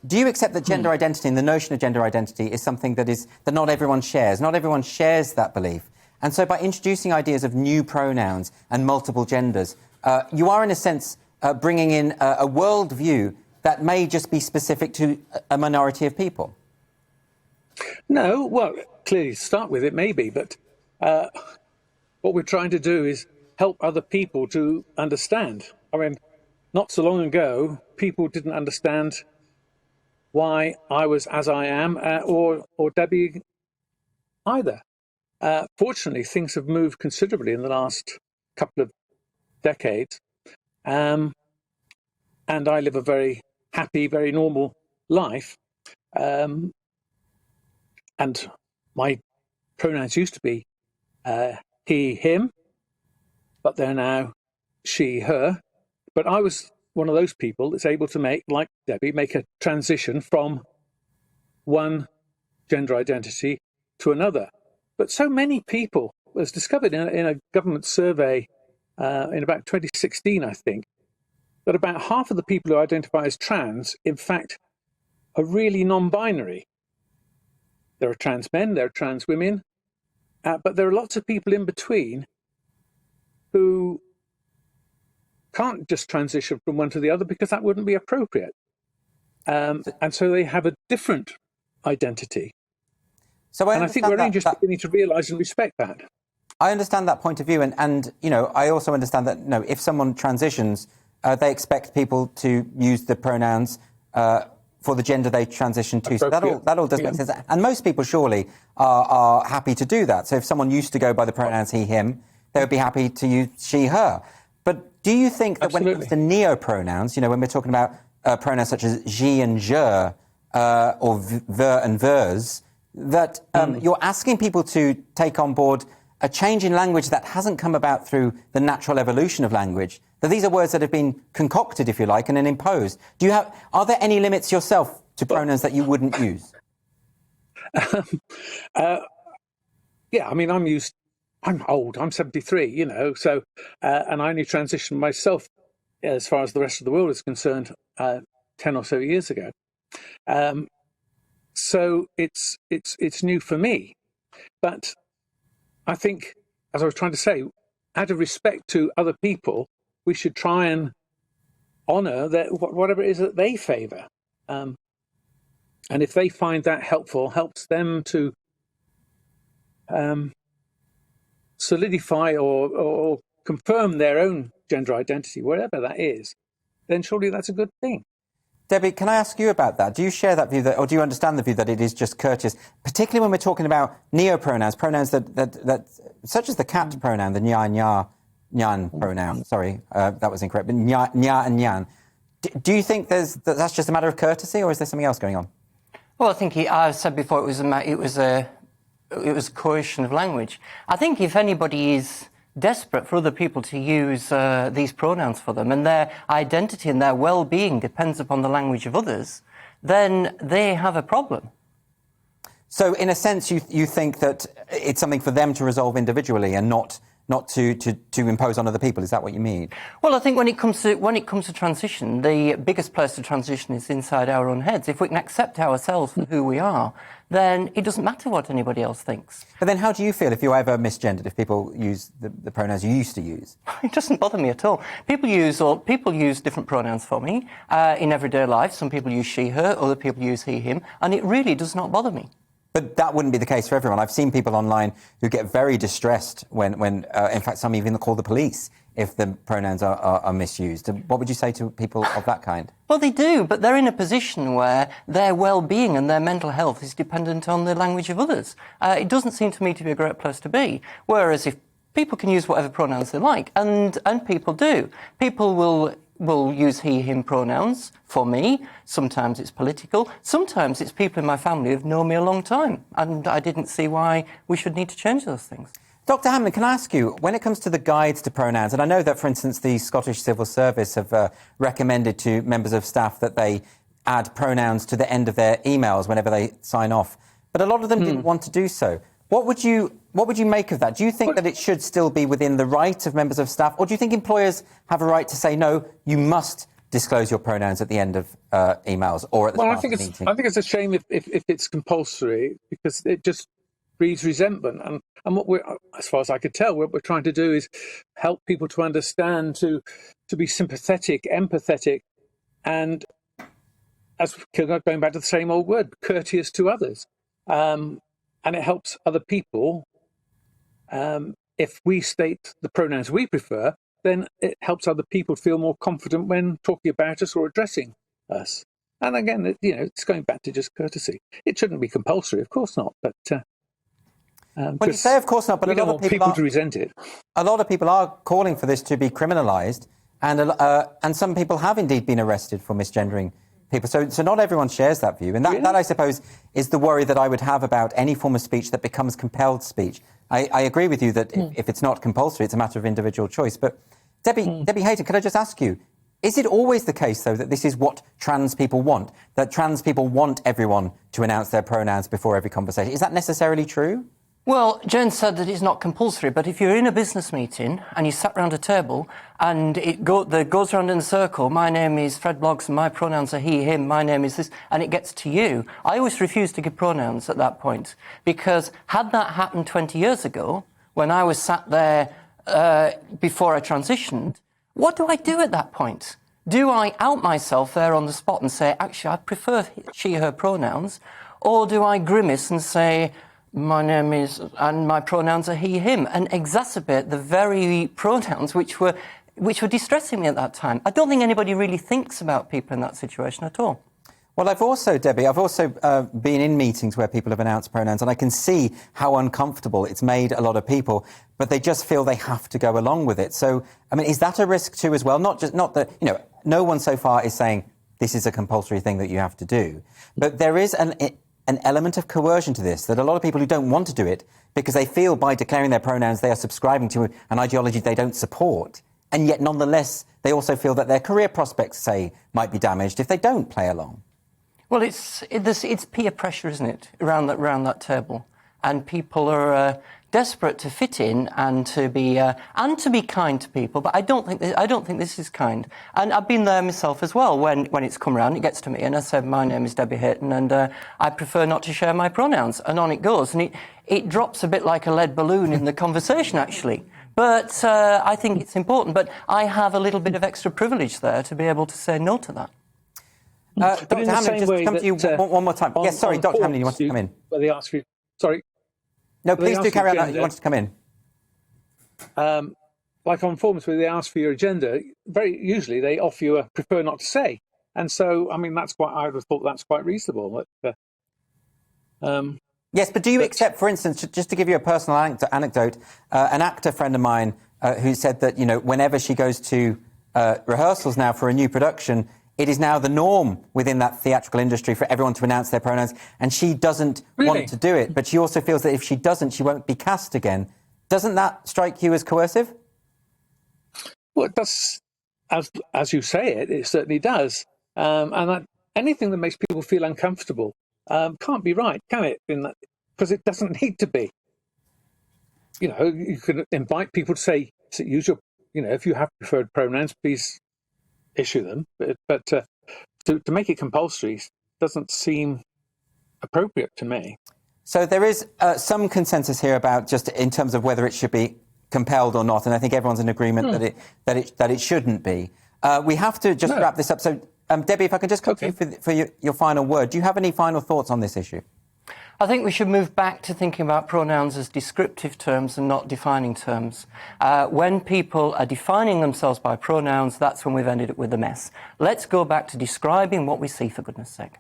Do you accept that gender identity and the notion of gender identity is something that not everyone shares? Not everyone shares that belief. And so by introducing ideas of new pronouns and multiple genders, you are, in a sense, bringing in a worldview that may just be specific to a minority of people. No, well, clearly to start with it may be, but what we're trying to do is help other people to understand. I mean, not so long ago, people didn't understand why I was as I am, or Debbie either. Fortunately, things have moved considerably in the last couple of decades, and I live a very happy, very normal life. And my pronouns used to be he, him, but they're now she, her. But I was one of those people that's able to make, like Debbie, make a transition from one gender identity to another. But so many people, it was discovered in a government survey in about 2016, I think, that about half of the people who identify as trans, in fact, are really non-binary. There are trans men, there are trans women, but there are lots of people in between who can't just transition from one to the other because that wouldn't be appropriate. And so they have a different identity. So I think we're only just beginning to realise and respect that. I understand that point of view. And you know, I also understand that, you know, if someone transitions, they expect people to use the pronouns for the gender they transition to. So that all does make sense. And most people surely are happy to do that. So if someone used to go by the pronouns he, him, they would be happy to use she, her. But do you think that when it comes to neo-pronouns, you know, when we're talking about pronouns such as je and je, or ver and vers, that you're asking people to take on board a change in language that hasn't come about through the natural evolution of language, that these are words that have been concocted, if you like, and then imposed. Are there any limits yourself to pronouns that you wouldn't use? Yeah, I mean, I'm old, I'm 73, you know, so, and I only transitioned myself, as far as the rest of the world is concerned, 10 or so years ago. So it's new for me. But I think, as I was trying to say, out of respect to other people, we should try and honour whatever it is that they favour. And if they find that helpful, helps them to solidify or confirm their own gender identity, whatever that is, then surely that's a good thing. Debbie, can I ask you about that? Do you share that view, or do you understand the view that it is just courteous, particularly when we're talking about neo-pronouns, pronouns that such as the cat pronoun, the nya, nyan pronoun, sorry, that was incorrect, but nya and nyan. Do you think that's just a matter of courtesy, or is there something else going on? Well, I think I said before it was coercion of language. I think if anybody is desperate for other people to use these pronouns for them, and their identity and their well-being depends upon the language of others, then they have a problem. So, in a sense, you think that it's something for them to resolve individually and not to impose on other people. Is that what you mean? Well, I think when it comes to transition, the biggest place to transition is inside our own heads. If we can accept ourselves for who we are, then it doesn't matter what anybody else thinks. But then how do you feel if you're ever misgendered, if people use the pronouns you used to use? It doesn't bother me at all. People use different pronouns for me in everyday life. Some people use she, her, other people use he, him, and it really does not bother me. But that wouldn't be the case for everyone. I've seen people online who get very distressed when in fact, some even call the police if the pronouns are misused. What would you say to people of that kind? Well, they do, but they're in a position where their well-being and their mental health is dependent on the language of others. It doesn't seem to me to be a great place to be. Whereas if people can use whatever pronouns they like, and people do, people will use he, him pronouns for me. Sometimes it's political. Sometimes it's people in my family who've known me a long time, and I didn't see why we should need to change those things. Dr. Hamlin, can I ask you, when it comes to the guides to pronouns, and I know that, for instance, the Scottish Civil Service have recommended to members of staff that they add pronouns to the end of their emails whenever they sign off, but a lot of them didn't want to do so. What would you make of that? Do you think that it should still be within the right of members of staff, or do you think employers have a right to say, no, you must disclose your pronouns at the end of emails or at the start of the meeting? I think it's a shame if it's compulsory, because it just breeds resentment. And what we're, as far as I could tell, what we're trying to do is help people to understand, to be sympathetic, empathetic, and, as going back to the same old word, courteous to others. And it helps other people. If we state the pronouns we prefer, then it helps other people feel more confident when talking about us or addressing us. And again, it's going back to just courtesy. It shouldn't be compulsory, of course not. But well, you say of course not, but we don't want people to resent it. A lot of people are calling for this to be criminalised, and some people have indeed been arrested for misgendering people. So not everyone shares that view, and that I suppose is the worry that I would have about any form of speech that becomes compelled speech. I agree with you that if it's not compulsory, it's a matter of individual choice. But Debbie Hayton, could I just ask you, is it always the case, though, that this is what trans people want, that trans people want everyone to announce their pronouns before every conversation? Is that necessarily true? Well, Jane said that it's not compulsory, but if you're in a business meeting and you sat round a table and it goes round in a circle, my name is Fred Bloggs and my pronouns are he, him, my name is this, and it gets to you, I always refuse to give pronouns at that point, because had that happened 20 years ago, when I was sat there before I transitioned, what do I do at that point? Do I out myself there on the spot and say, actually, I prefer she, her pronouns, or do I grimace and say, my name is, and my pronouns are he, him, and exacerbate the very pronouns which were distressing me at that time? I don't think anybody really thinks about people in that situation at all. Well, Debbie, I've also been in meetings where people have announced pronouns, and I can see how uncomfortable it's made a lot of people, but they just feel they have to go along with it. So, I mean, is that a risk too as well? Not that, no one so far is saying this is a compulsory thing that you have to do, but there is an element of coercion to this, that a lot of people who don't want to do it because they feel by declaring their pronouns they are subscribing to an ideology they don't support, and yet nonetheless they also feel that their career prospects, say, might be damaged if they don't play along. Well, it's peer pressure, isn't it, around that table, and people are desperate to fit in and to be kind to people. But I don't think this is kind. And I've been there myself as well. When it's come round, it gets to me, and I said, my name is Debbie Hayton, and I prefer not to share my pronouns, and on it goes, and it drops a bit like a lead balloon in the conversation, actually. But I think it's important. But I have a little bit of extra privilege there to be able to say no to that. Dr. Hamlin, just to come to you one more time. Yes, sorry, Dr. Hamlin, you wanted to come in. Well, they ask you. Sorry. No, please do carry on. You wanted to come in. Like on forms where they ask for your agenda, very usually they offer you a prefer not to say, and so I mean I would have thought that's quite reasonable. Yes, but do you accept, for instance, just to give you a personal anecdote, an actor friend of mine who said that whenever she goes to rehearsals now for a new production, it is now the norm within that theatrical industry for everyone to announce their pronouns, and she doesn't want to do it, but she also feels that if she doesn't, she won't be cast again. Doesn't that strike you as coercive? Well, it does, as you say it certainly does. And anything that makes people feel uncomfortable can't be right, can it? Because it doesn't need to be. You can invite people to say, use your, if you have preferred pronouns, please issue them, but to make it compulsory doesn't seem appropriate to me. So there is some consensus here about just in terms of whether it should be compelled or not, and I think everyone's in agreement that it shouldn't be. We have to just wrap this up. So, Debbie, if I can just come to you for your final word, do you have any final thoughts on this issue? I think we should move back to thinking about pronouns as descriptive terms and not defining terms. When people are defining themselves by pronouns, that's when we've ended up with a mess. Let's go back to describing what we see, for goodness sake.